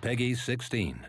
Peggy 16.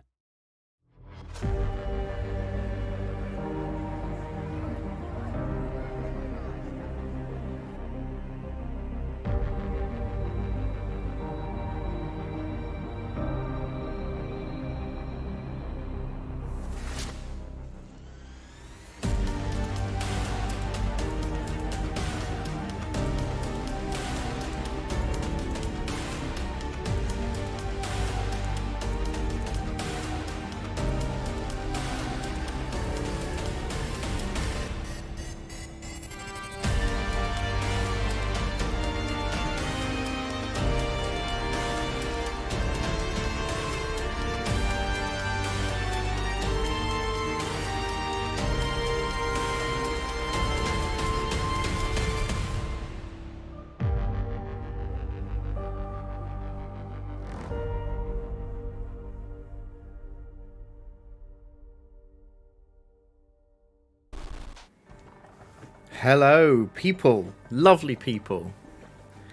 Hello, people. Lovely people.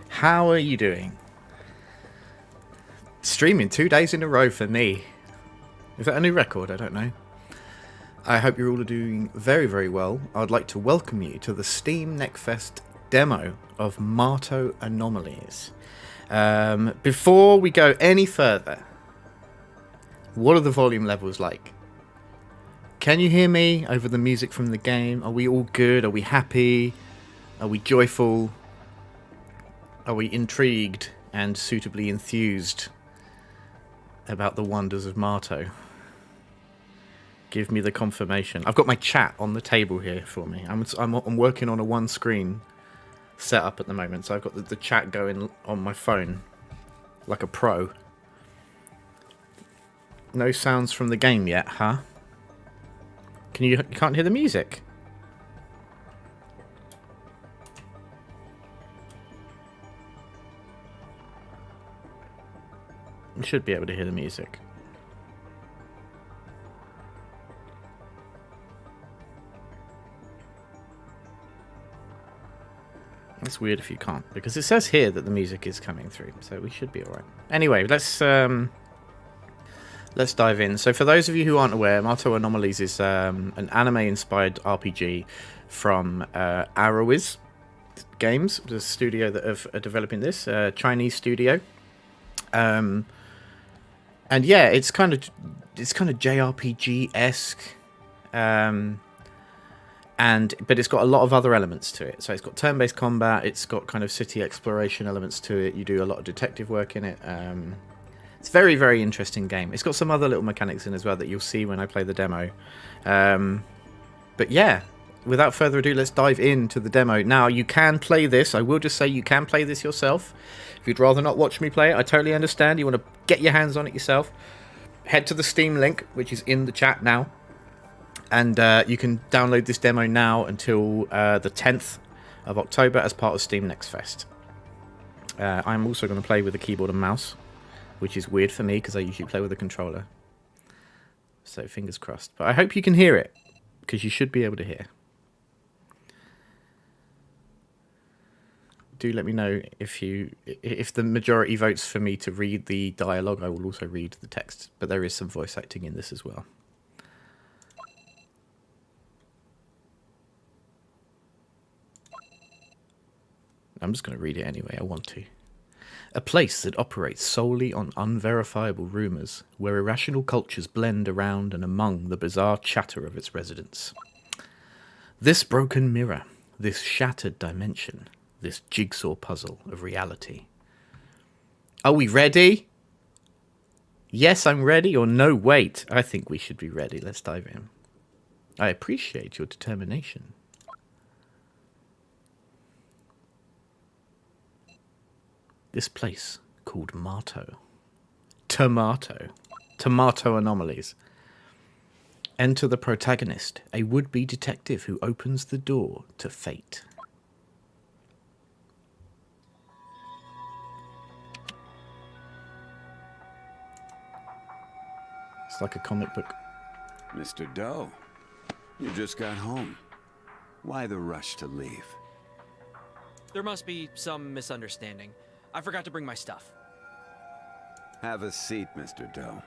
How are you doing? Streaming 2 days in a row for me. Is that a new record? I don't know. I hope you're all doing very, very well. I'd like to welcome you to the Steam Neckfest demo of Mato Anomalies. Before we go any further, what are the volume levels like? Can you hear me over the music from the game? Are we all good? Are we happy? Are we joyful? Are we intrigued and suitably enthused about the wonders of Mato? Give me the confirmation. I've got my chat on the table here for me. I'm working on a one-screen setup at the moment, so I've got the chat going on my phone like a pro. No sounds from the game yet, huh? You can't hear the music? You should be able to hear the music. It's weird if you can't, because it says here that the music is coming through, so we should be alright. Anyway, let's dive in. So for those of you who aren't aware, Mato Anomalies is an anime-inspired RPG from Arrowiz Games, the studio that are developing this, Chinese studio. And yeah, it's kind of JRPG-esque, but it's got a lot of other elements to it. So it's got turn-based combat, it's got kind of city exploration elements to it. You do a lot of detective work in it. It's a very, very interesting game. It's got some other little mechanics in as well that you'll see when I play the demo. But yeah, without further ado, let's dive into the demo. Now, you can play this. I will just say you can play this yourself. If you'd rather not watch me play it, I totally understand. You want to get your hands on it yourself. Head to the Steam link, which is in the chat now. And you can download this demo now until the 10th of October as part of Steam Next Fest. I'm also going to play with a keyboard and mouse, which is weird for me because I usually play with a controller. So fingers crossed. But I hope you can hear it, because you should be able to hear. Do let me know if the majority votes for me to read the dialogue. I will also read the text, but there is some voice acting in this as well. I'm just going to read it anyway. I want to. A place that operates solely on unverifiable rumours, where irrational cultures blend around and among the bizarre chatter of its residents. This broken mirror, this shattered dimension, this jigsaw puzzle of reality. Are we ready? Yes, I'm ready, or no, wait. I think we should be ready. Let's dive in. I appreciate your determination. This place called Mato. Tomato Anomalies. Enter the protagonist, a would-be detective who opens the door to fate. It's like a comic book. Mr. Doe, you just got home. Why the rush to leave? There must be some misunderstanding. I forgot to bring my stuff. Have a seat, Mr. Doe.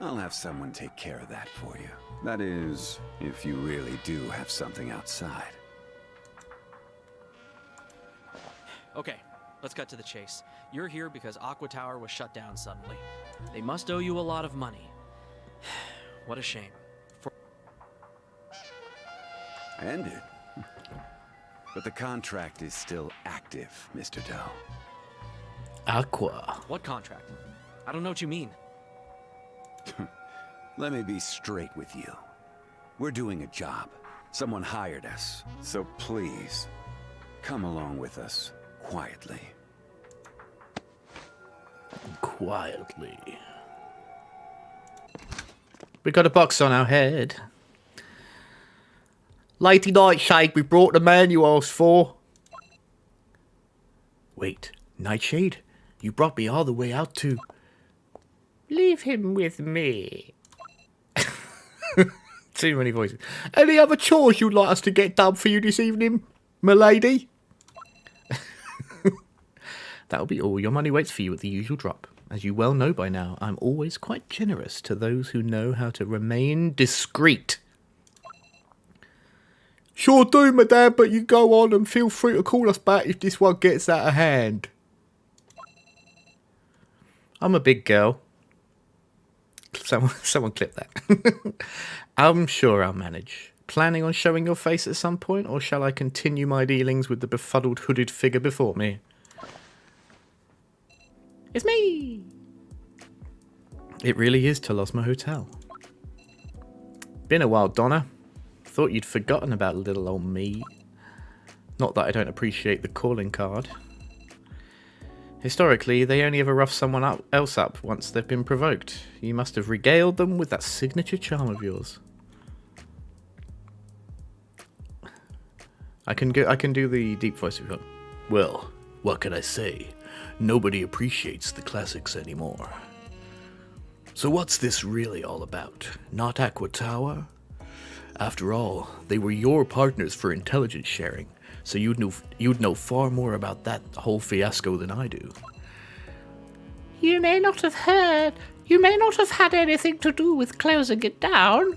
I'll have someone take care of that for you. That is, if you really do have something outside. Okay, let's cut to the chase. You're here because Aqua Tower was shut down suddenly. They must owe you a lot of money. What a shame. Ended? But the contract is still active, Mr. Doe. Aqua. What contract? I don't know what you mean. Let me be straight with you. We're doing a job. Someone hired us. So please, come along with us quietly. Quietly. We got a box on our head. Lady Nightshade, we brought the man you asked for. Wait, Nightshade? You brought me all the way out to... Leave him with me. Too many voices. Any other chores you'd like us to get done for you this evening, m'lady? That'll be all. Your money waits for you at the usual drop. As you well know by now, I'm always quite generous to those who know how to remain discreet. Sure do, madame, but you go on and feel free to call us back if this one gets out of hand. I'm a big girl. Someone clip that. I'm sure I'll manage. Planning on showing your face at some point, or shall I continue my dealings with the befuddled hooded figure before me? It's me! It really is Telosma Hotel. Been a while, Donna. Thought you'd forgotten about little old me. Not that I don't appreciate the calling card. Historically, they only ever rough someone else up once they've been provoked. You must have regaled them with that signature charm of yours. I can do the deep voice if you want. Well, what can I say? Nobody appreciates the classics anymore. So what's this really all about? Not Aqua Tower? After all, they were your partners for intelligence sharing, so you'd know far more about that whole fiasco than I do. You may not have had anything to do with closing it down,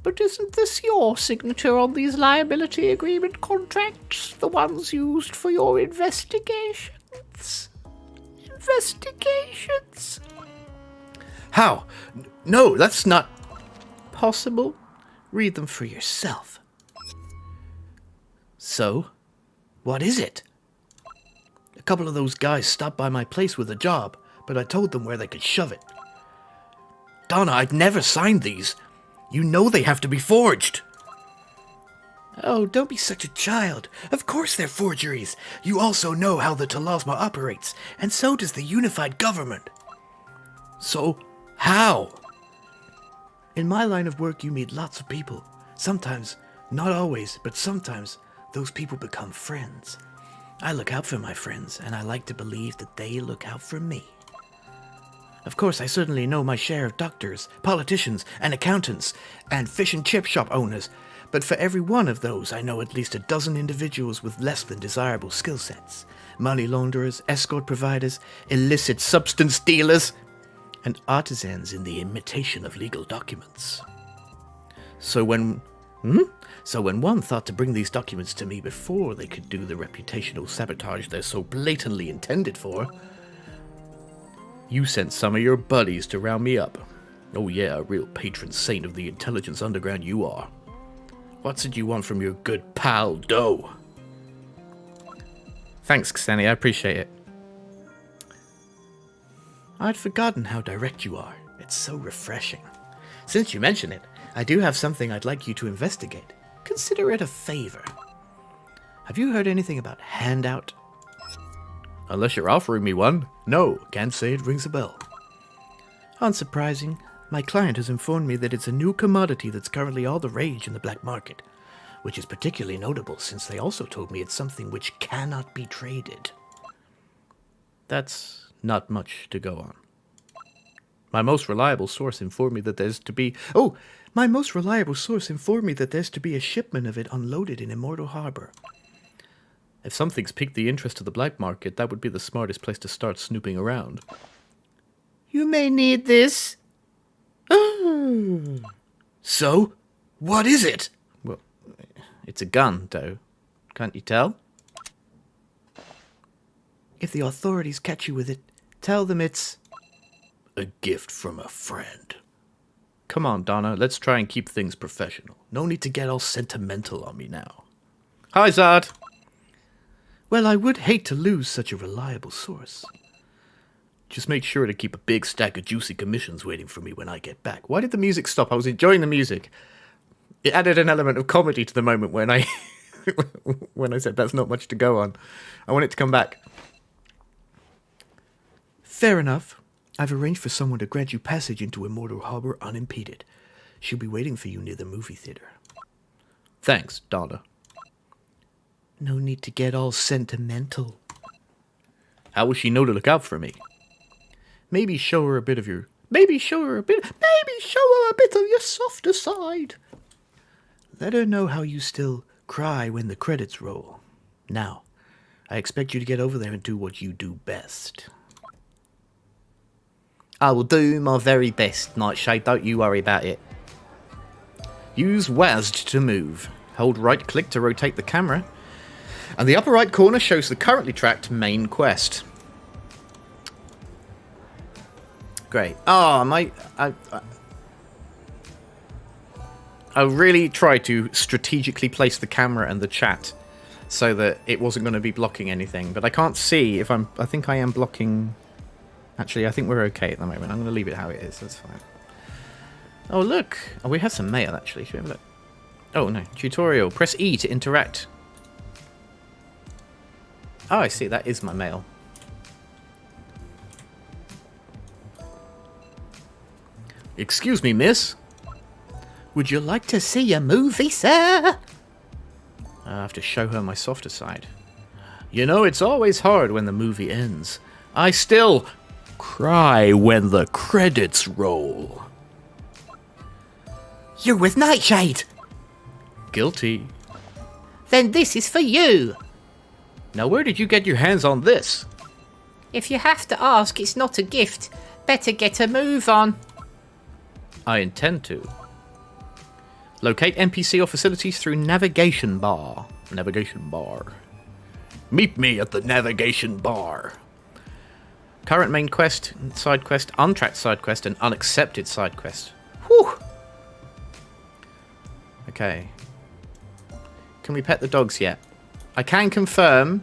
but isn't this your signature on these liability agreement contracts? The ones used for your investigations? Investigations? How? No, that's not possible. Read them for yourself. So, what is it? A couple of those guys stopped by my place with a job, but I told them where they could shove it. Donna, I'd never signed these. You know they have to be forged. Oh, don't be such a child. Of course they're forgeries. You also know how the Telosma operates, and so does the unified government. So, how? In my line of work, you meet lots of people. Sometimes, not always, but sometimes, those people become friends. I look out for my friends, and I like to believe that they look out for me. Of course, I certainly know my share of doctors, politicians, and accountants, and fish and chip shop owners, but for every one of those, I know at least a dozen individuals with less than desirable skill sets. Money launderers, escort providers, illicit substance dealers, and artisans in the imitation of legal documents. So when one thought to bring these documents to me before they could do the reputational sabotage they're so blatantly intended for, you sent some of your buddies to round me up. Oh yeah, a real patron saint of the intelligence underground you are. What did you want from your good pal, Doe? Thanks, Xeni, I appreciate it. I'd forgotten how direct you are. It's so refreshing. Since you mention it, I do have something I'd like you to investigate. Consider it a favor. Have you heard anything about handout? Unless you're offering me one. No, can't say it rings a bell. Unsurprising. My client has informed me that it's a new commodity that's currently all the rage in the black market, which is particularly notable since they also told me it's something which cannot be traded. That's not much to go on. My most reliable source informed me that there's to be a shipment of it unloaded in Immortal Harbor. If something's piqued the interest of the black market, that would be the smartest place to start snooping around. You may need this. So, what is it? Well, it's a gun, though. Can't you tell? If the authorities catch you with it, tell them it's a gift from a friend. Come on, Donna, let's try and keep things professional. No need to get all sentimental on me now. Hi, Zard. Well, I would hate to lose such a reliable source. Just make sure to keep a big stack of juicy commissions waiting for me when I get back. Why did the music stop? I was enjoying the music. It added an element of comedy to the moment when I when I said that's not much to go on. I want it to come back. Fair enough. I've arranged for someone to grant you passage into Immortal Harbor unimpeded. She'll be waiting for you near the movie theater. Thanks, Donna. No need to get all sentimental. How will she know to look out for me? Maybe show her a bit of your... Maybe show her a bit of your softer side. Let her know how you still cry when the credits roll. Now, I expect you to get over there and do what you do best. I will do my very best, Nightshade. Don't you worry about it. Use WASD to move. Hold right-click to rotate the camera. And the upper right corner shows the currently tracked main quest. Great. Oh, I really tried to strategically place the camera and the chat so that it wasn't going to be blocking anything. But I can't see if I'm... I think I am blocking... Actually, I think we're okay at the moment. I'm going to leave it how it is. That's fine. Oh, look. Oh, we have some mail, actually. Should we have a look? Oh, no. Tutorial. Press E to interact. Oh, I see. That is my mail. Excuse me, miss. Would you like to see a movie, sir? I have to show her my softer side. You know, it's always hard when the movie ends. I still cry when the credits roll. You're with Nightshade. Guilty. Then this is for you. Now, where did you get your hands on this? If you have to ask, it's not a gift. Better get a move on. I intend to. Locate NPC or facilities through navigation bar. Navigation bar. Meet me at the navigation bar. Current main quest, side quest, untracked side quest, and unaccepted side quest. Whew. Okay. Can we pet the dogs yet? I can confirm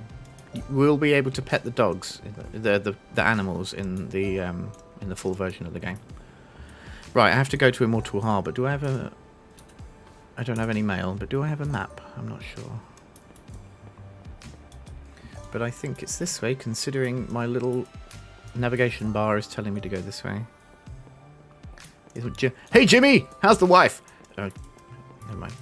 we'll be able to pet the dogs, the animals in the full version of the game. Right, I have to go to Immortal Harbor. Do I have a... I don't have any mail, but do I have a map? I'm not sure. But I think it's this way, considering my little navigation bar is telling me to go this way. Hey, Jimmy! How's the wife? Oh, never mind.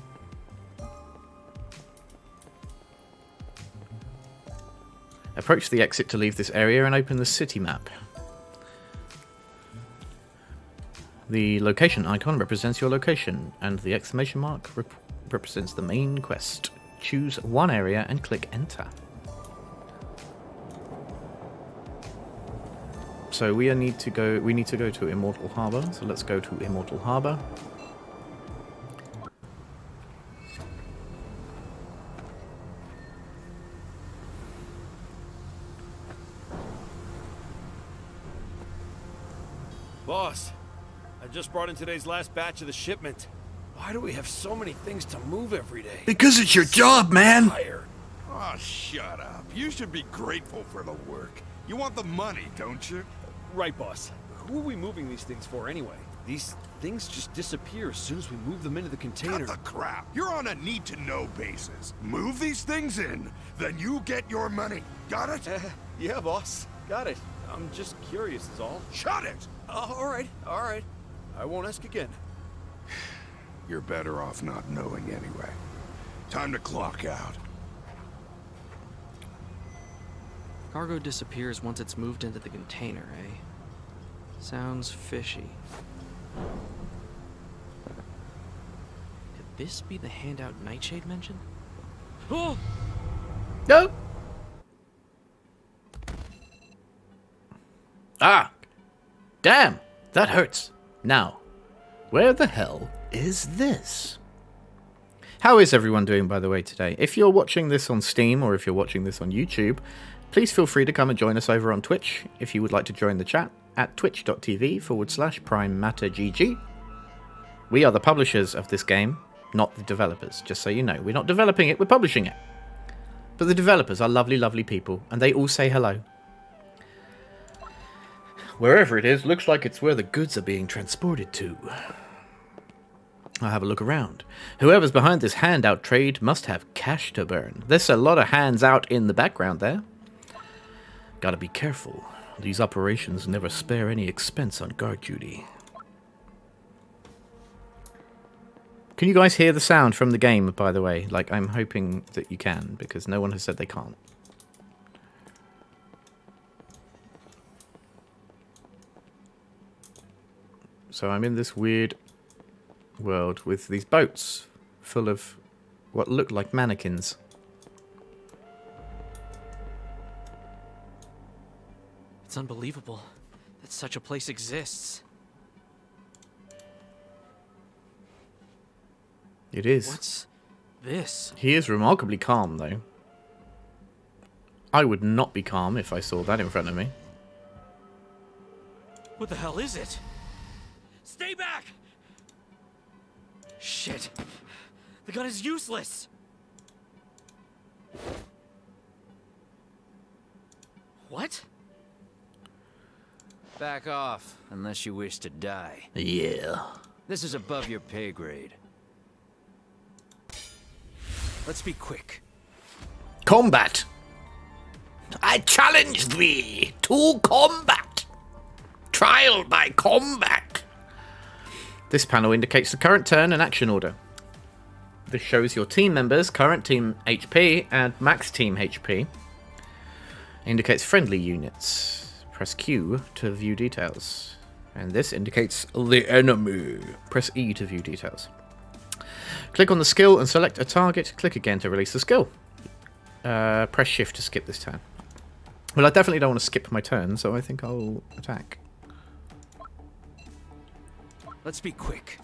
Approach the exit to leave this area and open the city map. The location icon represents your location, and the exclamation mark represents the main quest. Choose one area and click enter. So we need to go to Immortal Harbor, so let's go to Immortal Harbor. Boss, I just brought in today's last batch of the shipment. Why do we have so many things to move every day? Because it's your job, man. Tired. Oh, shut up. You should be grateful for the work. You want the money, don't you? Right, boss. Who are we moving these things for anyway? These things just disappear as soon as we move them into the container. Cut the crap. You're on a need-to-know basis. Move these things in, then you get your money. Got it? Yeah, boss. Got it. I'm just curious is all. Shut it! All right. I won't ask again. You're better off not knowing anyway. Time to clock out. Cargo disappears once it's moved into the container, eh? Sounds fishy. Could this be the handout Nightshade mentioned? Oh! No! Damn, that hurts. Now, where the hell is this? How is everyone doing, by the way, today? If you're watching this on Steam or if you're watching this on YouTube, please feel free to come and join us over on Twitch if you would like to join the chat at twitch.tv/PrimeMatterGG. We are the publishers of this game, not the developers, just so you know. We're not developing it, we're publishing it. But the developers are lovely, lovely people, and they all say hello. Wherever it is, looks like it's where the goods are being transported to. I'll have a look around. Whoever's behind this handout trade must have cash to burn. There's a lot of hands out in the background there. Gotta be careful. These operations never spare any expense on guard duty. Can you guys hear the sound from the game, by the way? Like, I'm hoping that you can, because no one has said they can't. So I'm in this weird world with these boats full of what look like mannequins. It's unbelievable that such a place exists. It is. What's this? He is remarkably calm, though. I would not be calm if I saw that in front of me. What the hell is it? Stay back! Shit. The gun is useless. What? Back off, unless you wish to die. Yeah. This is above your pay grade. Let's be quick. Combat! I challenge thee to combat! Trial by combat! This panel indicates the current turn and action order. This shows your team members' current team HP and max team HP. Indicates friendly units. Press Q to view details. And this indicates the enemy. Press E to view details. Click on the skill and select a target. Click again to release the skill. Press shift to skip this turn. Well, I definitely don't want to skip my turn, so I think I'll attack. Let's be quick.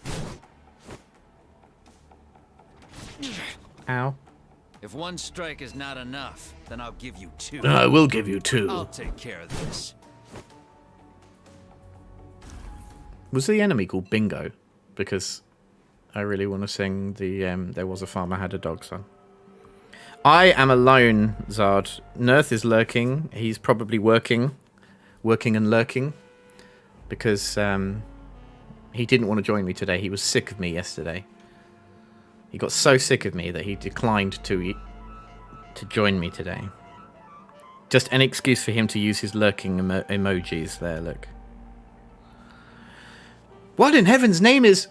Ow. If one strike is not enough, then I'll give you two. I will give you two. I'll take care of this. Was the enemy called Bingo? Because I really want to sing the There Was a Farmer Had a Dog song. I am alone, Zard. Nerth is lurking. He's probably working and lurking. Because he didn't want to join me today. He was sick of me yesterday. He got so sick of me that he declined to join me today. Just an excuse for him to use his lurking emojis there, look. What in heaven's name is...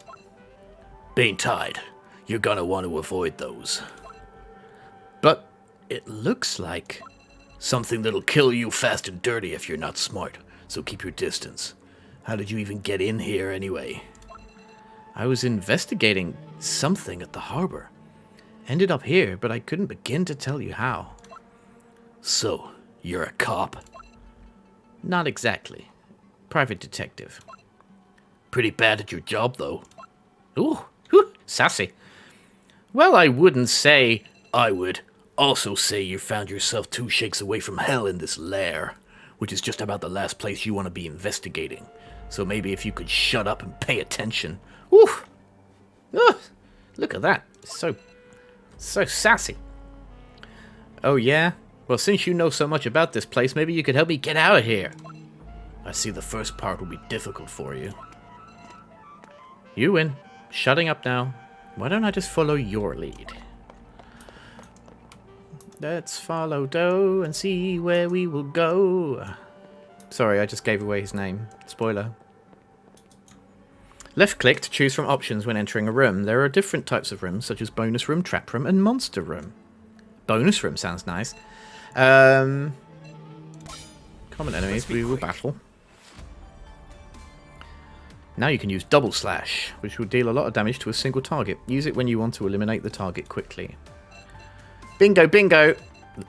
Being tied. You're gonna want to avoid those. But it looks like something that'll kill you fast and dirty if you're not smart. So keep your distance. How did you even get in here anyway? I was investigating something at the harbor. Ended up here, but I couldn't begin to tell you how. So, you're a cop? Not exactly. Private detective. Pretty bad at your job, though. Ooh, whew, sassy. Well, I wouldn't say I would also say you found yourself 2 shakes away from hell in this lair, which is just about the last place you want to be investigating. So maybe if you could shut up and pay attention. Oof! Oh, look at that. So sassy. Oh, yeah? Well, since you know so much about this place, maybe you could help me get out of here. I see the first part will be difficult for you. You win. Shutting up now. Why don't I just follow your lead? Let's follow Doe and see where we will go. Sorry, I just gave away his name. Spoiler. Left click to choose from options when entering a room. There are different types of rooms, such as bonus room, trap room, and monster room. Bonus room sounds nice. Common enemies we will battle. Now you can use double slash, which will deal a lot of damage to a single target. Use it when you want to eliminate the target quickly. Bingo, bingo!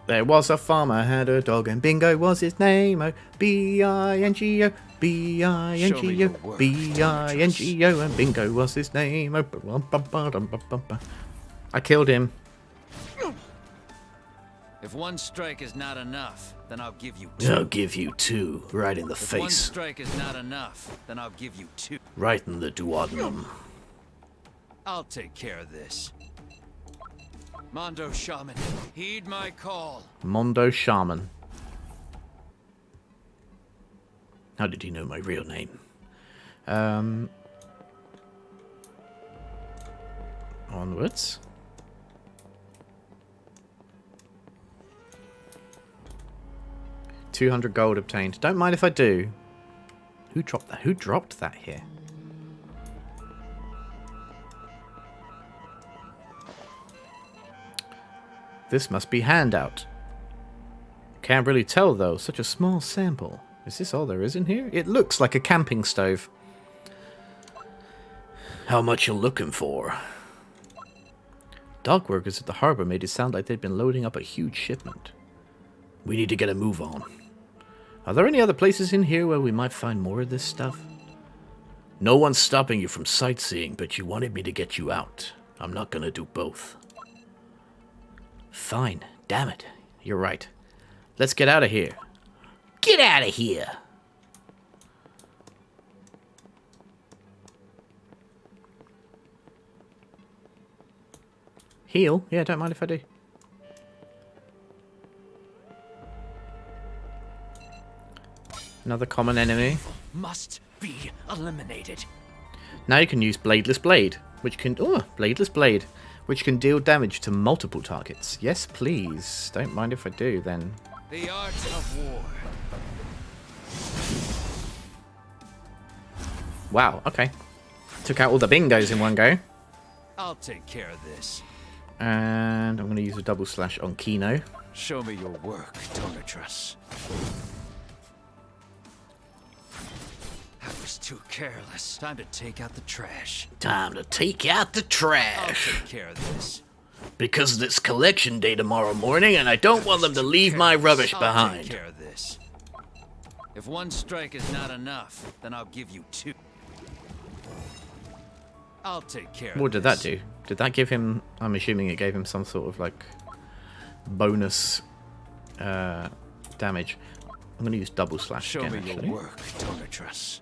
There was a farmer, had a dog, and Bingo was his name. Oh, B-I-N-G-O. B-I-N-G-O, B-I-N-G-O, and Bingo was his name. I killed him. If one strike is not enough, then I'll give you two. I'll give you two, right in the If one face. strike is not enough, then I'll give you two. Right in the duodenum. I'll take care of this. Mondo Shaman, heed my call. Mondo Shaman. How did he know my real name? Onwards. $200 gold obtained. Don't mind if I do. Who dropped that? Who dropped that here? This must be handout. Can't really tell though, such a small sample. Is this all there is in here? It looks like a camping stove. How much you looking for? Dock workers at the harbor made it sound like they'd been loading up a huge shipment. We need to get a move on. Are there any other places in here where we might find more of this stuff? No one's stopping you from sightseeing, but you wanted me to get you out. I'm not gonna do both. Fine. Damn it. You're right. Let's get out of here. Get out of here! Heal? Yeah, don't mind if I do. Another common enemy. Must be eliminated. Now you can use Bladeless Blade, which can... Oh, Bladeless Blade, which can deal damage to multiple targets. Yes, please. Don't mind if I do, then. The art of war. Wow, okay. Took out all the bingos in one go. I'll take care of this. And I'm going to use a double slash on Kino. Show me your work, Donatrus. I was too careless. Time to take out the trash. Time to take out the I'll trash. take care of this. Because it's collection day tomorrow morning, and I don't want them to leave my rubbish I'll behind. take care of this. If one strike is not enough, then I'll give you two. I'll take care of What did that this. do? Did that give him... I'm assuming it gave him some sort of, like, bonus damage. I'm going to use double slash Show again, me actually. your work, Donatrus.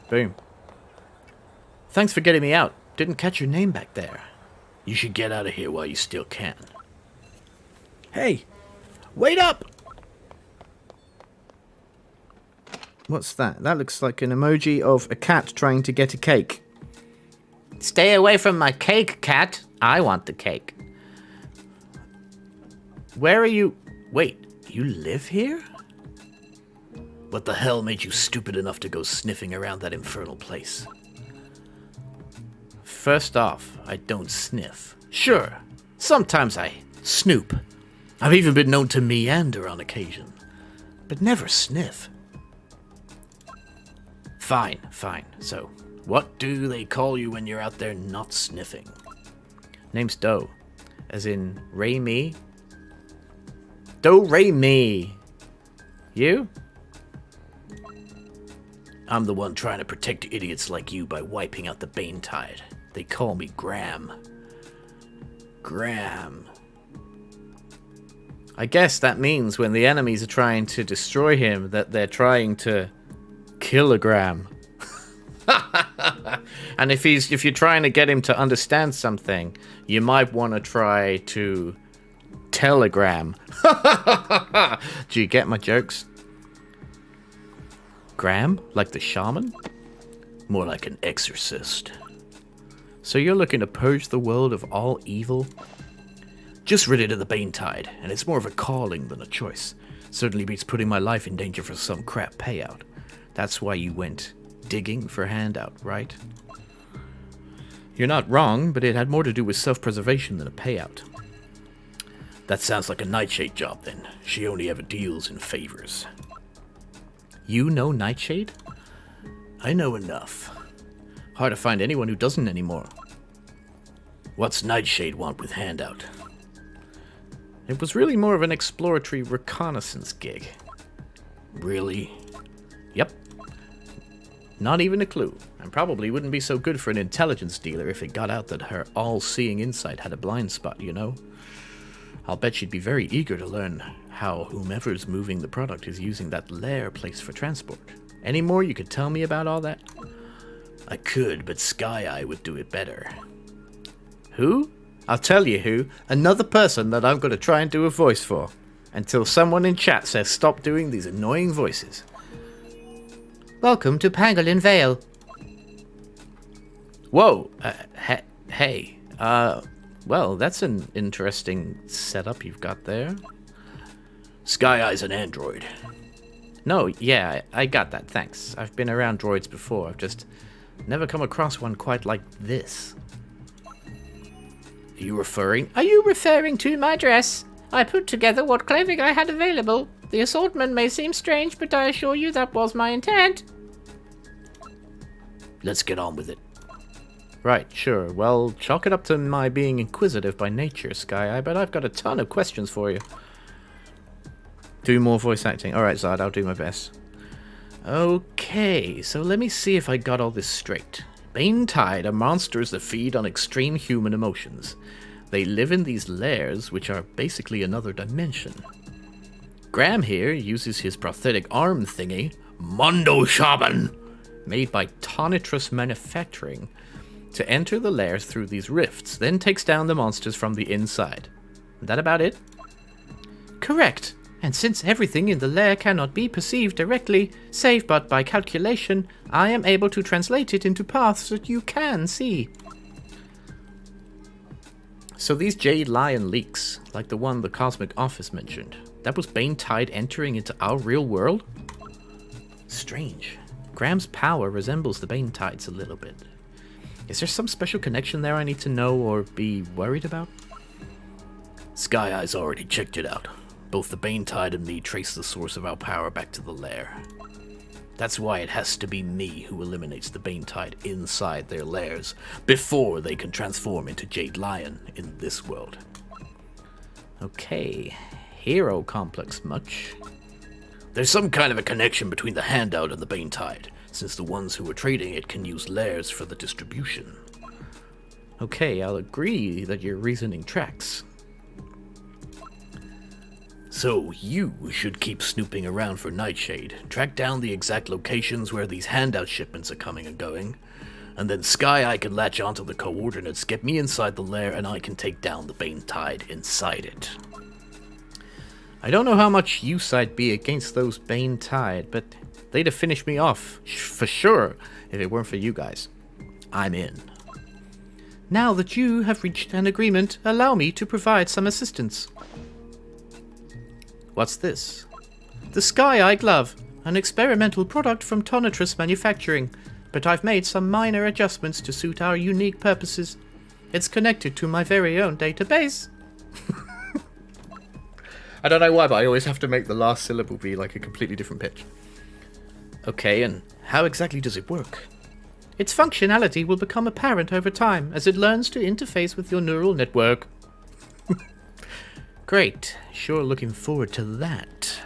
Boom. Thanks for getting me out. Didn't catch your name back there. You should get out of here while you still can. Hey! Wait up! What's that? That looks like an emoji of a cat trying to get a cake. Stay away from my cake, cat. I want the cake. Where are you? Wait, you live here? What the hell made you stupid enough to go sniffing around that infernal place? First off, I don't sniff. Sure, sometimes I snoop. I've even been known to meander on occasion, but never sniff. Fine, fine. So, what do they call you when you're out there not sniffing? Name's Doe, as in Ray-Me. Do-Re-Mi. You? I'm the one trying to protect idiots like you by wiping out the Bane Tide. They call me Graham. Graham. I guess that means when the enemies are trying to destroy him, that they're trying to kilogram. And if you're trying to get him to understand something, you might want to try to telegram. Do you get my jokes? Graham? Like the shaman? More like an exorcist. So you're looking to purge the world of all evil? Just rid it of the Bane Tide, and it's more of a calling than a choice. Certainly beats putting my life in danger for some crap payout. That's why you went digging for a handout, right? You're not wrong, but it had more to do with self-preservation than a payout. That sounds like a Nightshade job, then. She only ever deals in favors. You know Nightshade? I know enough. Hard to find anyone who doesn't anymore. What's Nightshade want with handout? It was really more of an exploratory reconnaissance gig. Really? Yep. Not even a clue. And probably wouldn't be so good for an intelligence dealer if it got out that her all-seeing insight had a blind spot, you know? I'll bet she'd be very eager to learn how whomever's moving the product is using that lair place for transport. Any more you could tell me about all that? I could, but Skye would do it better. Who? I'll tell you who. Another person that I'm going to try and do a voice for. Until someone in chat says stop doing these annoying voices. Welcome to Pangolin Vale. Whoa. Hey. Well, that's an interesting setup you've got there. Skye's an android. No, yeah, I got that, thanks. I've been around droids before. I've just never come across one quite like this. Are you referring to my dress? I put together what clothing I had available. The assortment may seem strange, but I assure you that was my intent. Let's get on with it. Right, sure. Well, chalk it up to my being inquisitive by nature, Skye, but I've got a ton of questions for you. Do more voice acting. Alright, Zard, I'll do my best. Okay, so let me see if I got all this straight. Bane Tide are monsters that feed on extreme human emotions. They live in these lairs, which are basically another dimension. Graham here uses his prosthetic arm thingy, Mondo Shaman, made by Tonitrus Manufacturing, to enter the lairs through these rifts, then takes down the monsters from the inside. Is that about it? Correct. And since everything in the lair cannot be perceived directly, save but by calculation, I am able to translate it into paths that you can see. So these Jade Lion leaks, like the one the Cosmic Office mentioned, that was Bane Tide entering into our real world? Strange. Graham's power resembles the Bane Tide's a little bit. Is there some special connection there I need to know or be worried about? Skye's already checked it out. Both the Bane Tide and me trace the source of our power back to the lair. That's why it has to be me who eliminates the Bane Tide inside their lairs before they can transform into Jade Lion in this world. Okay, hero complex much? There's some kind of a connection between the handout and the Bane Tide, since the ones who are trading it can use lairs for the distribution. Okay, I'll agree that your reasoning tracks. So you should keep snooping around for Nightshade, track down the exact locations where these handout shipments are coming and going, and then Skye can latch onto the coordinates, get me inside the lair, and I can take down the Bane Tide inside it. I don't know how much use I'd be against those Bane Tide, but they'd have finished me off, for sure, if it weren't for you guys. I'm in. Now that you have reached an agreement, allow me to provide some assistance. What's this? The Skye Glove, an experimental product from Tonitrus Manufacturing, but I've made some minor adjustments to suit our unique purposes. It's connected to my very own database. I don't know why, but I always have to make the last syllable be like a completely different pitch. Okay, and how exactly does it work? Its functionality will become apparent over time as it learns to interface with your neural network. Great. Sure looking forward to that.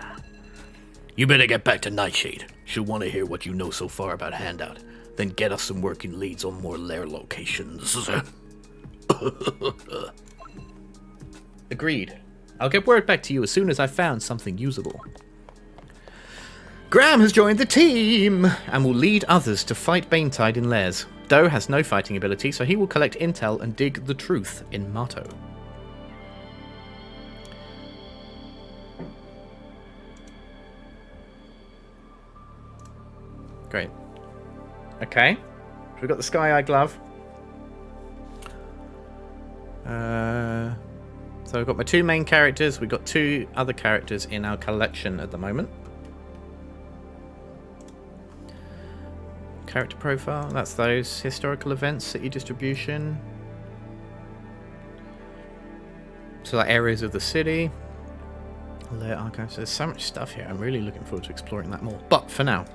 You better get back to Nightshade. She'll want to hear what you know so far about Handout. Then get us some working leads on more lair locations. Agreed. I'll get word back to you as soon as I've found something usable. Graham has joined the team and will lead others to fight Bane Tide in lairs. Doe has no fighting ability, so he will collect intel and dig the truth in Mato. Great. Okay. So we've got the Skye Glove. So I've got my two main characters. We've got two other characters in our collection at the moment. Character profile. That's those historical events, city distribution. So like areas of the city. Lair archives. There's so much stuff here. I'm really looking forward to exploring that more. But for now.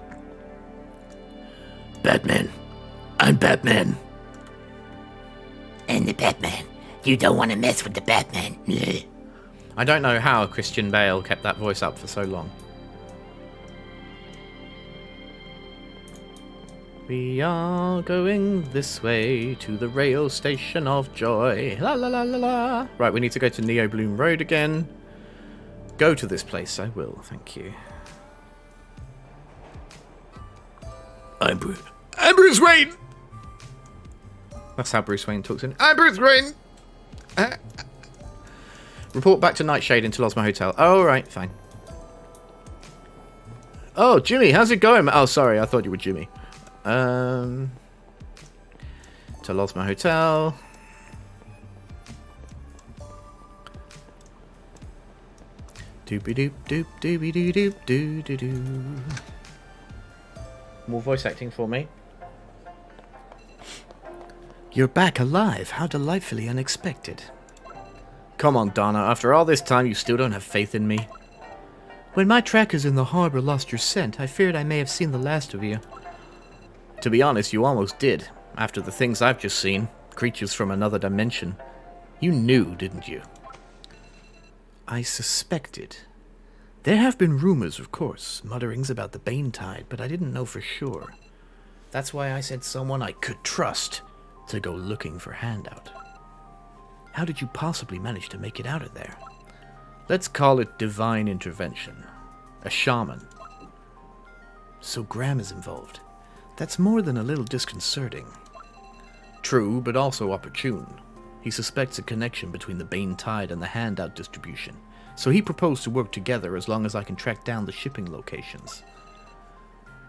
Batman. I'm Batman. And the Batman. You don't want to mess with the Batman. I don't know how Christian Bale kept that voice up for so long. We are going this way to the rail station of joy. La la la la la. Right, we need to go to Neo Bloom Road again. Go to this place. I will, thank you. I'm Bruce Wayne! That's how Bruce Wayne talks in. I'm Bruce Wayne! Report back to Nightshade into Losma Hotel. Oh, right, fine. Oh, Jimmy, how's it going? Oh, sorry, I thought you were Jimmy. To Losma Hotel. Doopy doop doop doopy doo doop doo doo doo. More voice acting for me. You're back alive. How delightfully unexpected. Come on, Donna. After all this time, you still don't have faith in me? When my trackers in the harbor lost your scent, I feared I may have seen the last of you. To be honest, you almost did. After the things I've just seen. Creatures from another dimension. You knew, didn't you? I suspected. There have been rumors, of course, mutterings about the Bane Tide, but I didn't know for sure. That's why I sent someone I could trust to go looking for Handout. How did you possibly manage to make it out of there? Let's call it divine intervention. A shaman. So Graham is involved. That's more than a little disconcerting. True, but also opportune. He suspects a connection between the Bane Tide and the Handout distribution, so he proposed to work together as long as I can track down the shipping locations.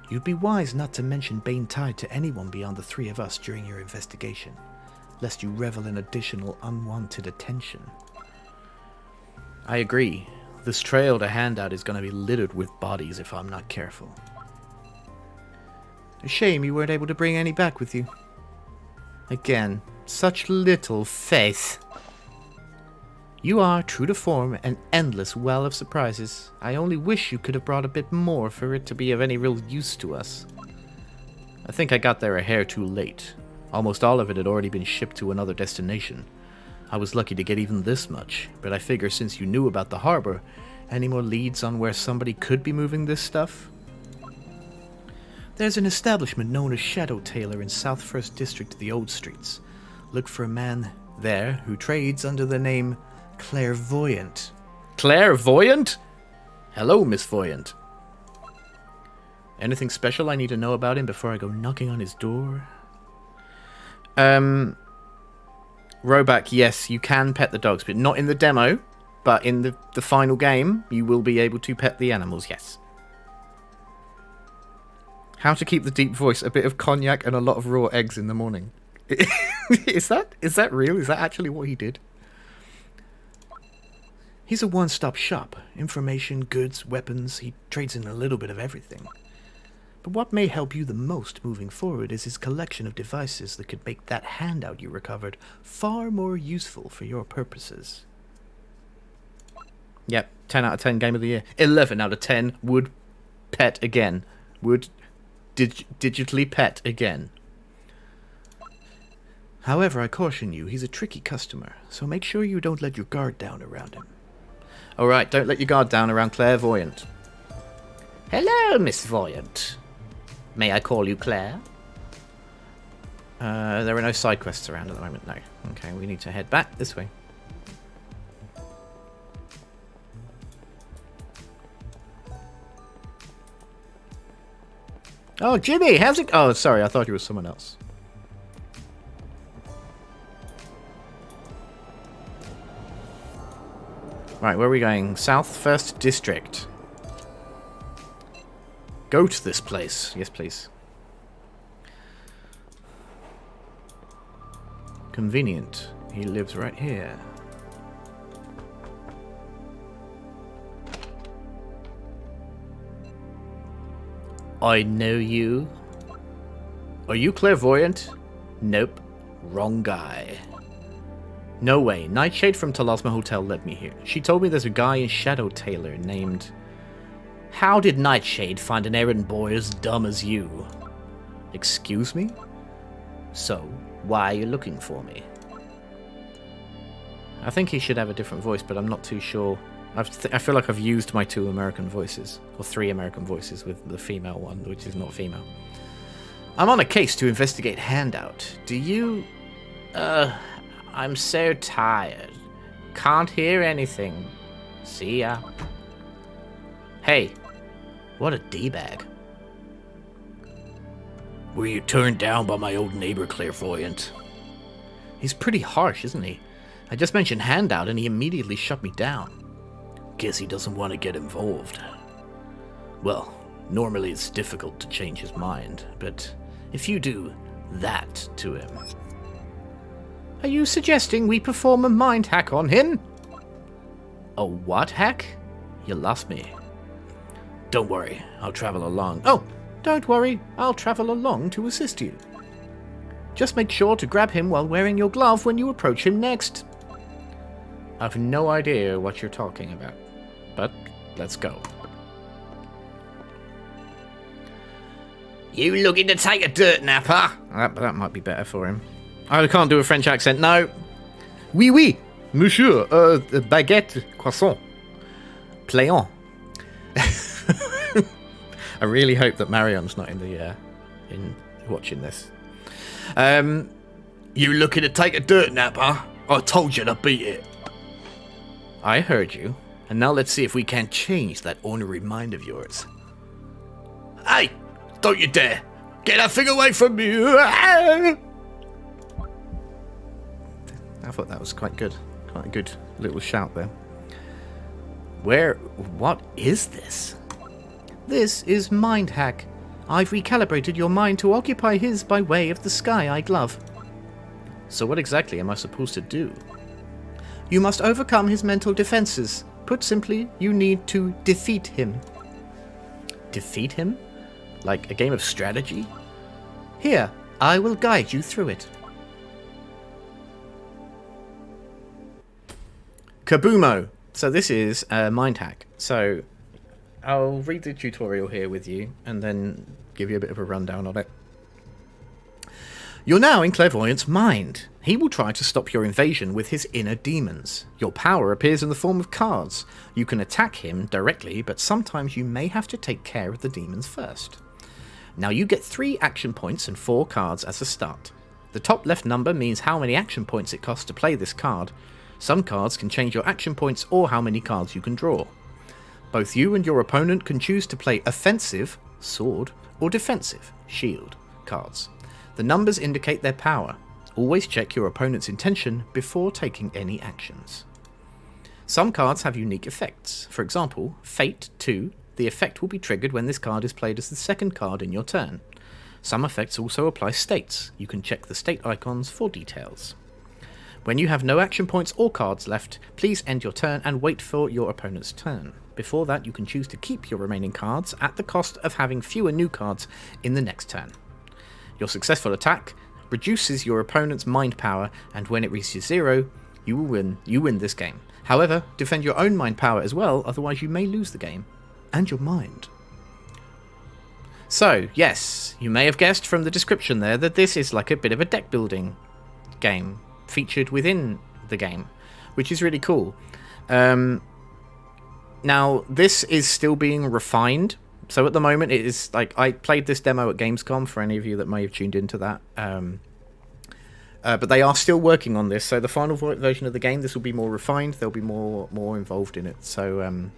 You'd be wise not to mention Bane Tide to anyone beyond the three of us during your investigation, lest you revel in additional unwanted attention. I agree. This trail to Handout is going to be littered with bodies if I'm not careful. A shame you weren't able to bring any back with you. Again, such little faith. You are, true to form, an endless well of surprises. I only wish you could have brought a bit more for it to be of any real use to us. I think I got there a hair too late. Almost all of it had already been shipped to another destination. I was lucky to get even this much, but I figure since you knew about the harbor, any more leads on where somebody could be moving this stuff? There's an establishment known as Shadow Tailor in South First District of the Old Streets. Look for a man there who trades under the name Clairvoyant. Clairvoyant? Hello, Miss Voyant. Anything special I need to know about him before I go knocking on his door? Roback, yes, you can pet the dogs, but not in the demo. But in the final game, you will be able to pet the animals, yes. How to keep the deep voice, a bit of cognac and a lot of raw eggs in the morning. Is that real? Is that actually what he did? He's a one-stop shop. Information, goods, weapons. He trades in a little bit of everything. But what may help you the most moving forward is his collection of devices that could make that handout you recovered far more useful for your purposes. Yep, 10 out of 10 game of the year. 11 out of 10 would pet again. Would digitally pet again. However, I caution you, he's a tricky customer, so make sure you don't let your guard down around him. Alright, don't let your guard down around Clairvoyant. Hello, Miss Voyant. May I call you Claire? There are no side quests around at the moment, no. Okay, we need to head back this way. Oh, Jimmy, how's it... Oh, sorry, I thought you were someone else. Right, where are we going? South First District. Go to this place. Yes, please. Convenient. He lives right here. I know you. Are you Clairvoyant? Nope. Wrong guy. No way. Nightshade from Talasma Hotel led me here. She told me there's a guy in Shadow Tailor named... How did Nightshade find an errand boy as dumb as you? Excuse me? So, why are you looking for me? I think he should have a different voice, but I'm not too sure. I feel like I've used my 2 American voices, or 3 American voices with the female one, which is not female. I'm on a case to investigate Handout. Do you... I'm so tired. Can't hear anything. See ya. Hey, what a D-bag. Were you turned down by my old neighbor, Clairvoyant? He's pretty harsh, isn't he? I just mentioned Handout and he immediately shut me down. Guess he doesn't want to get involved. Well, normally it's difficult to change his mind, but if you do that to him... Are you suggesting we perform a mind hack on him? A what hack? You lost me. Don't worry, I'll travel along. Oh, don't worry, I'll travel along to assist you. Just make sure to grab him while wearing your glove when you approach him next. I've no idea what you're talking about, but let's go. You looking to take a dirt nap, huh? That might be better for him. I can't do a French accent, no. Oui, oui, monsieur, baguette, croissant, playant. I really hope that Marion's not in watching this. You looking to take a dirt nap, huh? I told you to beat it. I heard you, and now let's see if we can't change that ornery mind of yours. Hey, don't you dare! Get that thing away from me! I thought that was quite good. Quite a good little shout there. What is this? This is Mind Hack. I've recalibrated your mind to occupy his by way of the Skye glove. So what exactly am I supposed to do? You must overcome his mental defenses. Put simply, you need to defeat him. Defeat him? Like a game of strategy? Here, I will guide you through it. Kaboomo! So this is a mind hack. So I'll read the tutorial here with you and then give you a bit of a rundown on it. You're now in Clairvoyant's mind. He will try to stop your invasion with his inner demons. Your power appears in the form of cards. You can attack him directly, but sometimes you may have to take care of the demons first. Now you get 3 action points and 4 cards as a start. The top left number means how many action points it costs to play this card. Some cards can change your action points or how many cards you can draw. Both you and your opponent can choose to play offensive, sword, or defensive, shield, cards. The numbers indicate their power. Always check your opponent's intention before taking any actions. Some cards have unique effects. For example, Fate 2, the effect will be triggered when this card is played as the second card in your turn. Some effects also apply states. You can check the state icons for details. When you have no action points or cards left, please end your turn and wait for your opponent's turn. Before that, you can choose to keep your remaining cards at the cost of having fewer new cards in the next turn. Your successful attack reduces your opponent's mind power, and when it reaches 0, you win this game. However, defend your own mind power as well, otherwise you may lose the game. And your mind. So, yes, you may have guessed from the description there that this is like a bit of a deck building game featured within the game, which is really cool. Now, this is still being refined. So at the moment, it is like I played this demo at Gamescom for any of you that may have tuned into that. But they are still working on this. So the final version of the game, this will be more refined. There'll be more involved in it. So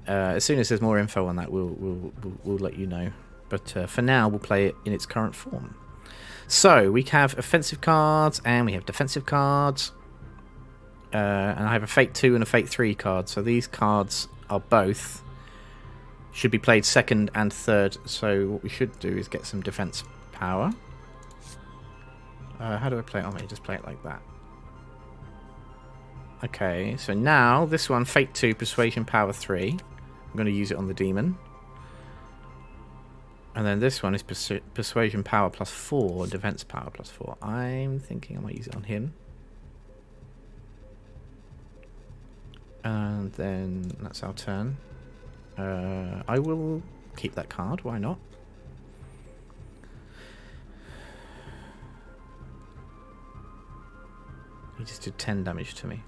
as soon as there's more info on that, we'll let you know. But for now, we'll play it in its current form. So we have offensive cards and we have defensive cards. And I have a Fate 2 and a Fate 3 card. So these cards are both... should be played second and third. So what we should do is get some defense power. How do I play it? Oh, I just play it like that. Okay, so now this one, Fate 2, Persuasion Power 3. I'm going to use it on the demon. And then this one is Persuasion Power plus 4, Defense Power plus 4. I'm thinking I might use it on him. And then that's our turn. I will keep that card, why not? He just did 10 damage to me.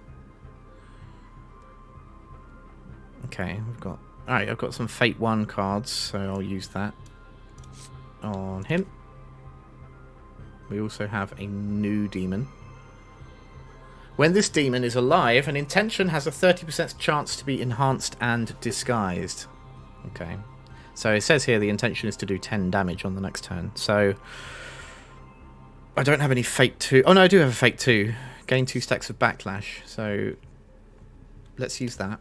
Okay, we've got... Alright, I've got some Fate 1 cards, so I'll use that on him. We also have a new demon. When this demon is alive, an intention has a 30% chance to be enhanced and disguised. Okay. So it says here the intention is to do 10 damage on the next turn. So I don't have any Fate 2. Oh no, I do have a Fate 2. Gain 2 stacks of backlash. So let's use that.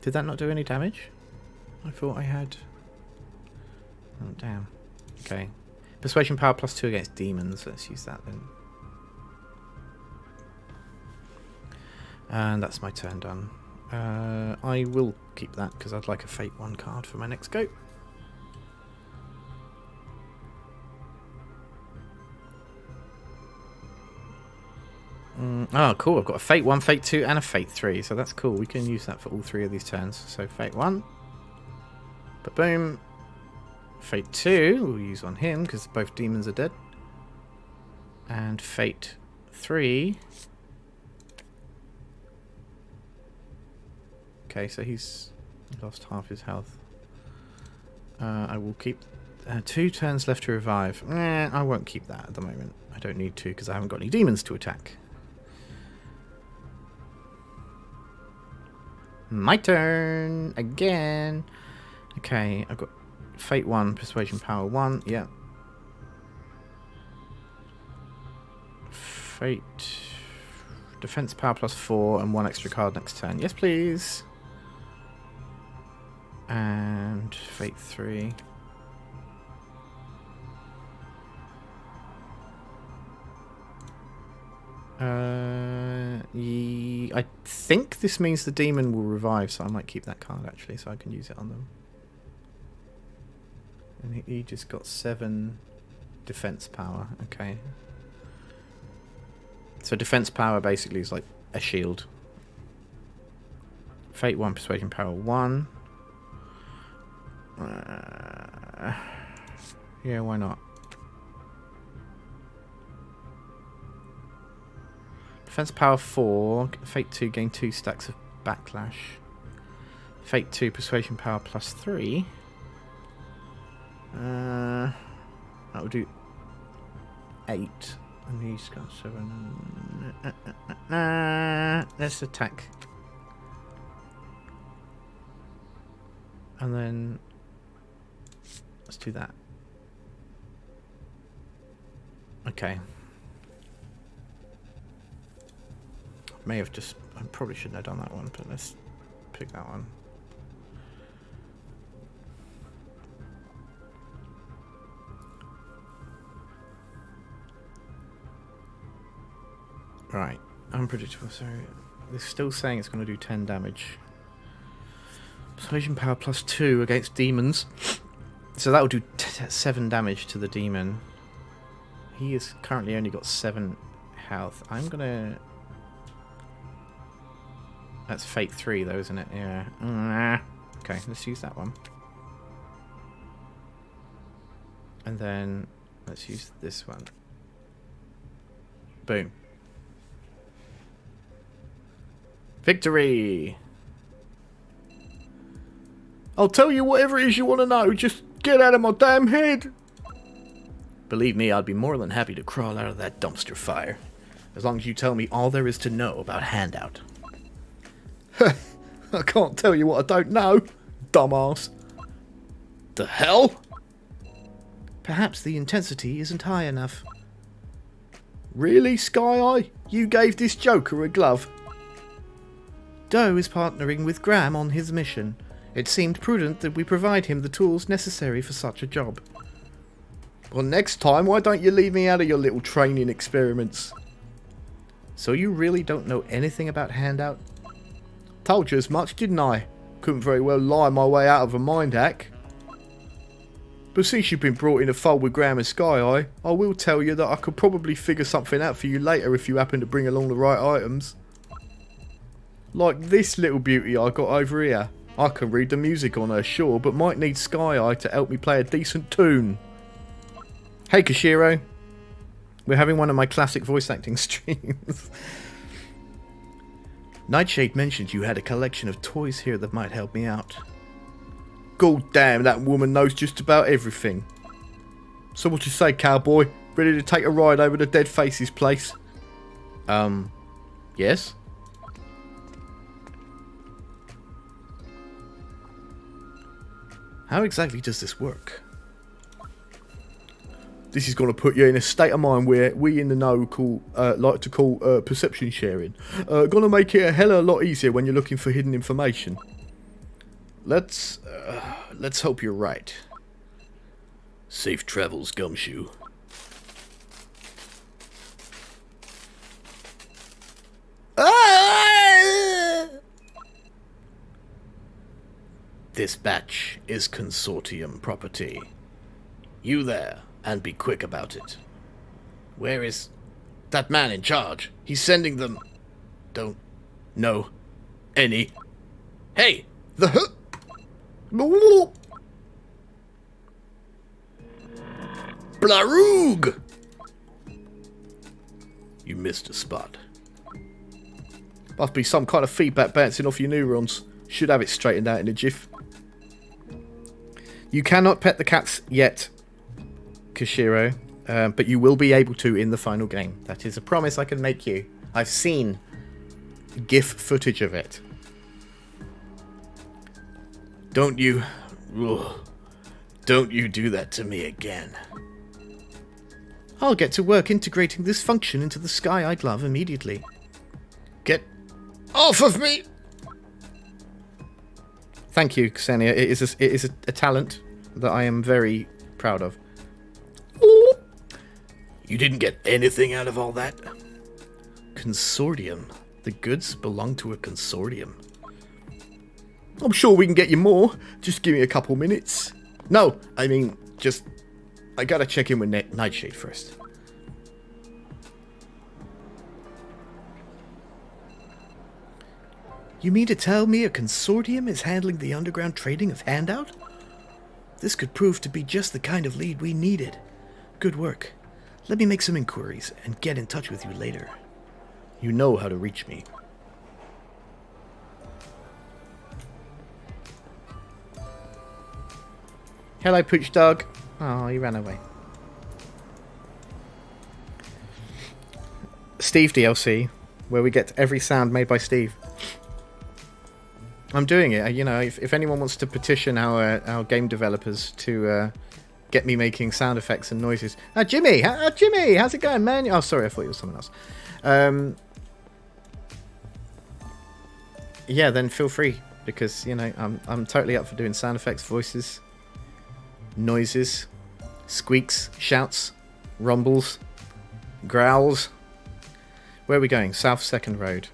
Did that not do any damage? I thought I had... Oh, damn. Okay. Persuasion power +2 against demons. Let's use that then. And that's my turn done. I will keep that because I'd like a Fate 1 card for my next go. Oh, cool. I've got a Fate 1, Fate 2, and a Fate 3. So that's cool. We can use that for all 3 of these turns. So Fate 1. Ba-boom. Fate 2 we'll use on him because both demons are dead. And Fate 3. Okay, so he's lost half his health. I will keep 2 turns left to revive. I won't keep that at the moment. I don't need to because I haven't got any demons to attack. My turn again. Okay, I've got Fate 1, Persuasion Power 1. Yeah. Fate, Defense Power +4, and 1 extra card next turn. Yes, please. And Fate 3. I think this means the demon will revive, so I might keep that card actually, so I can use it on them. And he just got 7 defense power. Okay. So defense power basically is like a shield. Fate 1, Persuasion Power 1. Yeah, why not? Defense Power 4. Fate 2, gain 2 stacks of backlash. Fate 2, Persuasion Power +3. That will do 8. And he's got 7. Let's attack. And then let's do that. Okay. May have just... I probably shouldn't have done that one, but let's pick that one. Right. Unpredictable. So it's still saying it's going to do 10 damage. Persuasion power +2 against demons. So that will do 7 damage to the demon. He has currently only got 7 health. I'm going to... That's Fate 3 though, isn't it? Yeah. Okay, let's use that one. And then let's use this one. Boom. Victory! I'll tell you whatever it is you want to know. Just get out of my damn head. Believe me, I'd be more than happy to crawl out of that dumpster fire. As long as you tell me all there is to know about Handout. I can't tell you what I don't know, dumbass. The hell? Perhaps the intensity isn't high enough. Really, Skye? You gave this joker a glove? Doe is partnering with Graham on his mission. It seemed prudent that we provide him the tools necessary for such a job. Well, next time, why don't you leave me out of your little training experiments? So you really don't know anything about Handout? Told you as much, didn't I? Couldn't very well lie my way out of a mind hack. But since you've been brought in a fold with Graham and Skye, I will tell you that I could probably figure something out for you later if you happen to bring along the right items. Like this little beauty I got over here. I can read the music on her, sure, but might need Skye to help me play a decent tune. Hey, Koshiro. We're having one of my classic voice acting streams. Nightshade mentioned you had a collection of toys here that might help me out. God damn, that woman knows just about everything. So what you say, cowboy? Ready to take a ride over to Dead Face's place? Yes? How exactly does this work? This is going to put you in a state of mind where we in the know like to call perception sharing. Going to make it a hell of a lot easier when you're looking for hidden information. Let's hope you're right. Safe travels, Gumshoe. This batch is consortium property. You there, and be quick about it. Where is that man in charge? He's sending them. Don't know any. Hey, the Blarug! You missed a spot. Must be some kind of feedback bouncing off your neurons. Should have it straightened out in a jiff. You cannot pet the cats yet, Koshiro, but you will be able to in the final game. That is a promise I can make you. I've seen GIF footage of it. Don't you do that to me again. I'll get to work integrating this function into the Skye glove immediately. Get off of me! Thank you, Ksenia. It is a talent that I am very proud of. You didn't get anything out of all that? Consortium. The goods belong to a consortium. I'm sure we can get you more. Just give me a couple minutes. No, I mean, I gotta check in with Nightshade first. You mean to tell me a consortium is handling the underground trading of Handout? This could prove to be just the kind of lead we needed. Good work. Let me make some inquiries and get in touch with you later. You know how to reach me. Hello, Pooch Dog. Oh, he ran away. Steve DLC, where we get every sound made by Steve. I'm doing it. You know, if anyone wants to petition our game developers to get me making sound effects and noises. Jimmy! Jimmy! How's it going, man? Oh, sorry, I thought it was someone else. Yeah, then feel free, because, you know, I'm totally up for doing sound effects, voices, noises, squeaks, shouts, rumbles, growls. Where are we going? South 2nd Road.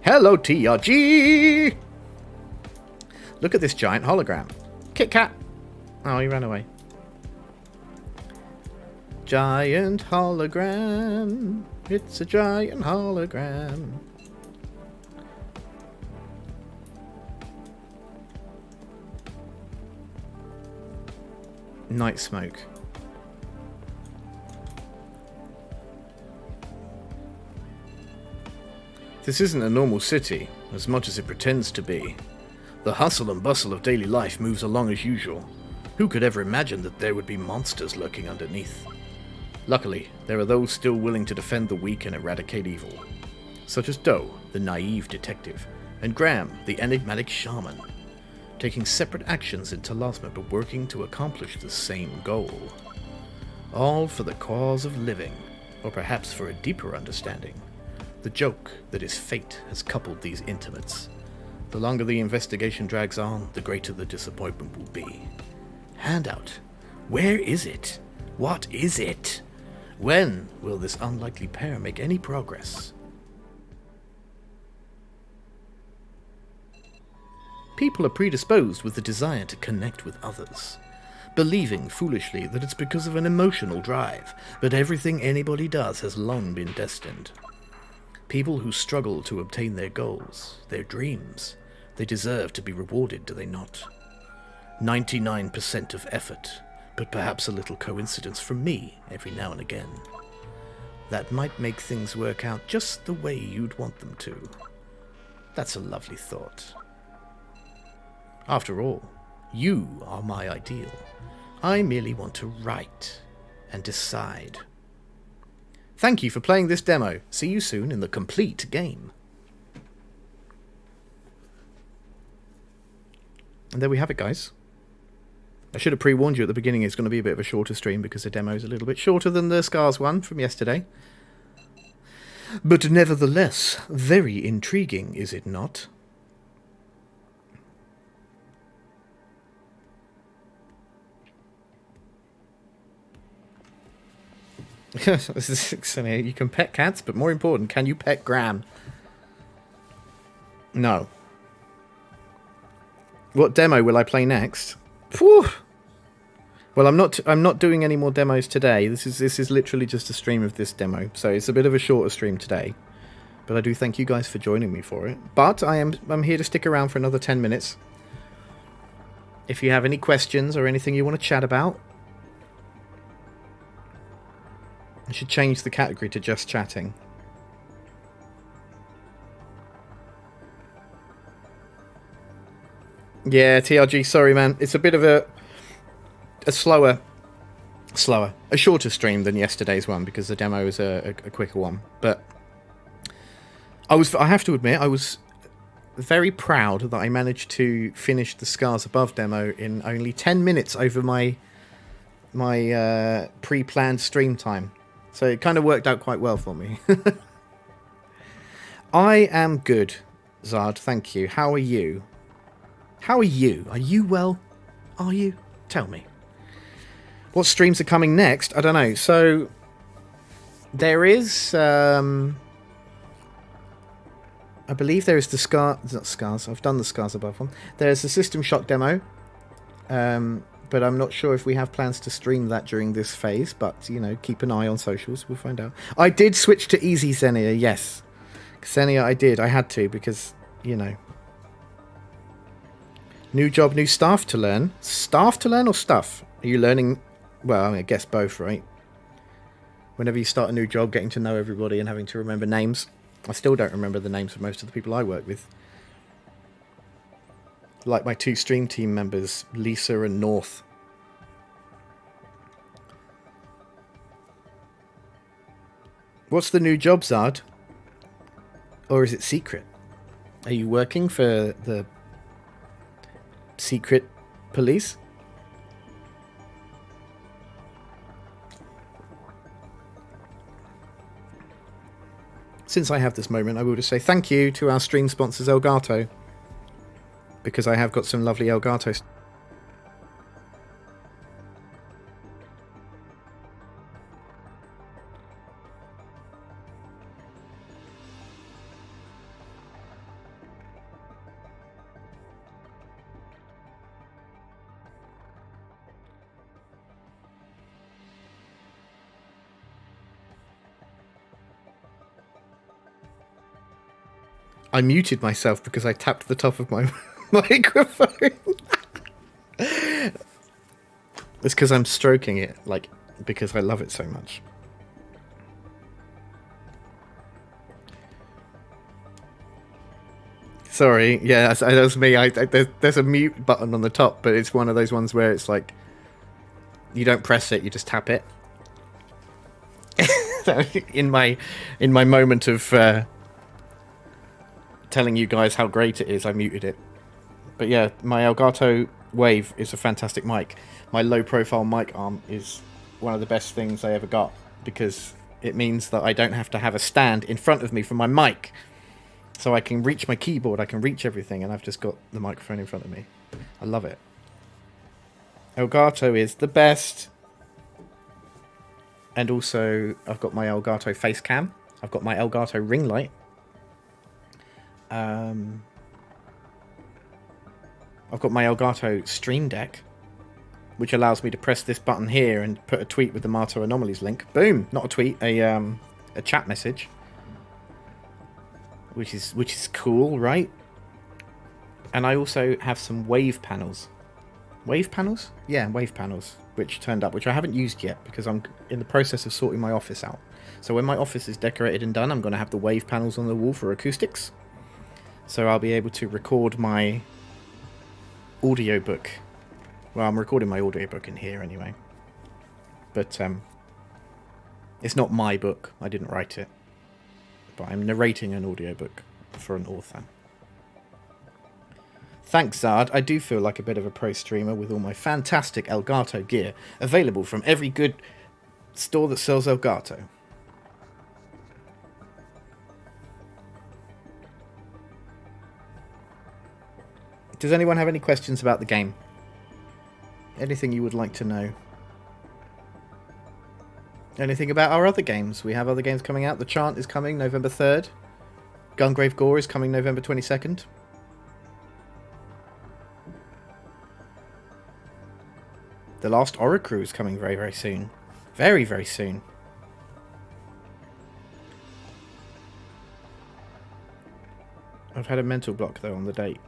Hello, TRG! Look at this giant hologram. Kit Kat! Oh, he ran away. Giant hologram. It's a giant hologram. Night smoke. This isn't a normal city, as much as it pretends to be. The hustle and bustle of daily life moves along as usual. Who could ever imagine that there would be monsters lurking underneath? Luckily, there are those still willing to defend the weak and eradicate evil. Such as Doe, the naive detective, and Graham, the enigmatic shaman. Taking separate actions in Talasma but working to accomplish the same goal. All for the cause of living, or perhaps for a deeper understanding. The joke that is fate has coupled these intimates. The longer the investigation drags on, the greater the disappointment will be. Handout. Where is it? What is it? When will this unlikely pair make any progress? People are predisposed with the desire to connect with others, believing foolishly that it's because of an emotional drive, but everything anybody does has long been destined. People who struggle to obtain their goals, their dreams, they deserve to be rewarded, do they not? 99% of effort, but perhaps a little coincidence from me every now and again. That might make things work out just the way you'd want them to. That's a lovely thought. After all, you are my ideal. I merely want to write and decide. Thank you for playing this demo. See you soon in the complete game. And there we have it, guys. I should have pre-warned you at the beginning it's going to be a bit of a shorter stream because the demo is a little bit shorter than the Scars one from yesterday. But nevertheless, very intriguing, is it not? You can pet cats, but more important, can you pet Graham? No. What demo will I play next? Whew. Well, I'm not doing any more demos today. This is literally just a stream of this demo, so it's a bit of a shorter stream today. But I do thank you guys for joining me for it. But I'm here to stick around for another 10 minutes. If you have any questions or anything you want to chat about, I should change the category to just chatting. Yeah, TRG, sorry man. It's a bit of a shorter stream than yesterday's one because the demo was a quicker one. But I have to admit, I was very proud that I managed to finish the Scars Above demo in only 10 minutes over my pre-planned stream time. So it kind of worked out quite well for me. I am good, Zard, thank you. How are you? How are you? Are you well? Are you? Tell me. What streams are coming next? I don't know. So there is I believe there is the Scars. I've done the Scars Above one. There's the System Shock demo. But I'm not sure if we have plans to stream that during this phase. But, you know, keep an eye on socials. We'll find out. I did switch to easy Xenia, yes. Xenia, I did. I had to because, you know. New job, new staff to learn. Staff to learn or stuff? Are you learning? Well, I guess both, right? Whenever you start a new job, getting to know everybody and having to remember names. I still don't remember the names of most of the people I work with. Like my two stream team members, Lisa and North. What's the new job, Zard? Or is it secret? Are you working for the secret police? Since I have this moment, I will just say thank you to our stream sponsors, Elgato. Because I have got some lovely Elgato. I muted myself because I tapped the top of my microphone. It's because I'm stroking it, like, because I love it so much. Sorry, yeah, that was me. There's a mute button on the top, but it's one of those ones where it's like, you don't press it, you just tap it. So in my moment of telling you guys how great it is, I muted it. But yeah, my Elgato Wave is a fantastic mic. My low profile mic arm is one of the best things I ever got because it means that I don't have to have a stand in front of me for my mic. So I can reach my keyboard, I can reach everything, and I've just got the microphone in front of me. I love it. Elgato is the best. And also, I've got my Elgato face cam. I've got my Elgato ring light. I've got my Elgato Stream Deck, which allows me to press this button here and put a tweet with the Mato Anomalies link. Boom! Not a tweet, a chat message, which is cool, right? And I also have some wave panels. wave panels. Yeah, wave panels, which turned up, which I haven't used yet because I'm in the process of sorting my office out. So when my office is decorated and done, I'm going to have the wave panels on the wall for acoustics. So I'll be able to record my audiobook. Well, I'm recording my audiobook in here anyway. But it's not my book. I didn't write it. But I'm narrating an audiobook for an author. Thanks, Zard. I do feel like a bit of a pro streamer with all my fantastic Elgato gear available from every good store that sells Elgato. Does anyone have any questions about the game? Anything you would like to know? Anything about our other games? We have other games coming out. The Chant is coming November 3rd. Gungrave Gore is coming November 22nd. The Last Oracrew is coming very, very soon. Very, very soon. I've had a mental block, though, on the date.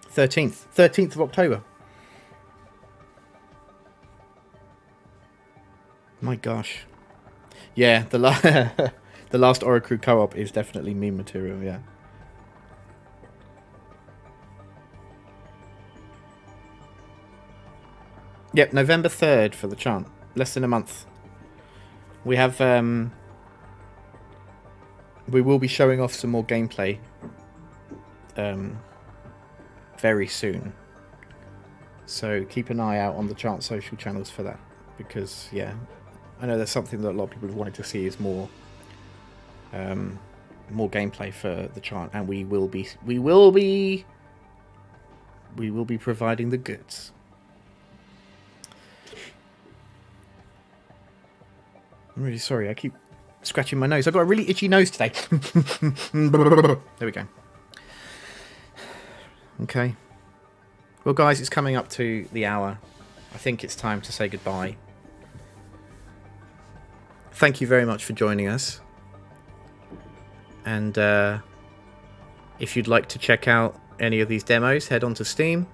Thirteenth of October. My gosh. Yeah, the Last Oracrew co-op is definitely meme material, yeah. Yep, November 3rd for the Chant. Less than a month. We have we will be showing off some more gameplay very soon. So keep an eye out on the Chant social channels for that, because yeah, I know that's something that a lot of people have wanted to see is more gameplay for the Chant, and we will be providing the goods. I'm really sorry, I keep scratching my nose. I've got a really itchy nose today. There we go. Okay. Well, guys, it's coming up to the hour. I think it's time to say goodbye. Thank you very much for joining us. And if you'd like to check out any of these demos, head on to Steam.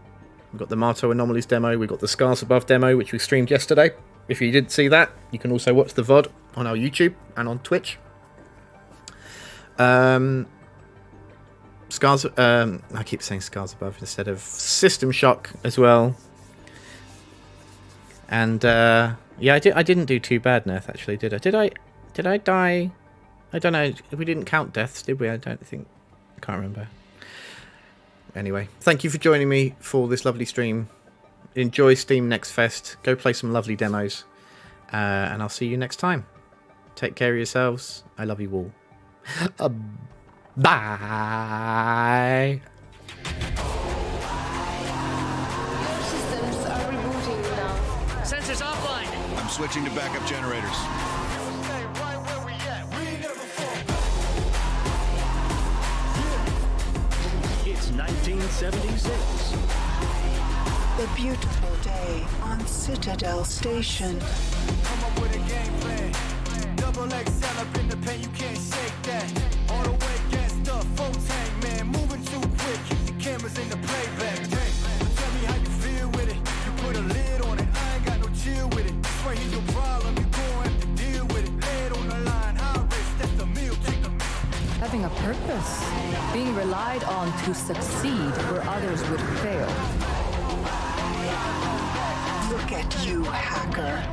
We've got the Mato Anomalies demo. We've got the Scars Above demo, which we streamed yesterday. If you didn't see that, you can also watch the VOD on our YouTube and on Twitch. Scars, I keep saying Scars Above instead of System Shock as well. And yeah, I didn't do too bad, Neth, actually, did I? Did I die? I don't know. We didn't count deaths, did we? I don't think. I can't remember. Anyway, thank you for joining me for this lovely stream. Enjoy Steam Next Fest. Go play some lovely demos. And I'll see you next time. Take care of yourselves. I love you all. Bye. Systems are rebooting now. Sensors offline. I'm switching to backup generators. It's 1976. The beautiful day on Citadel Station. Come up with a game plan. Double XL up in the pen, you can't shake that. All the way gassed up, full tank, man. Moving too quick, keep the cameras in the playback. Hey, tell me how you feel with it. You put a lid on it, I ain't got no chill with it. This right here's your problem, you gon' have to deal with it. Lay it on the line, high risk, that's the meal, take the meal. Having a purpose. Being relied on to succeed where others would fail. Look at you, hacker.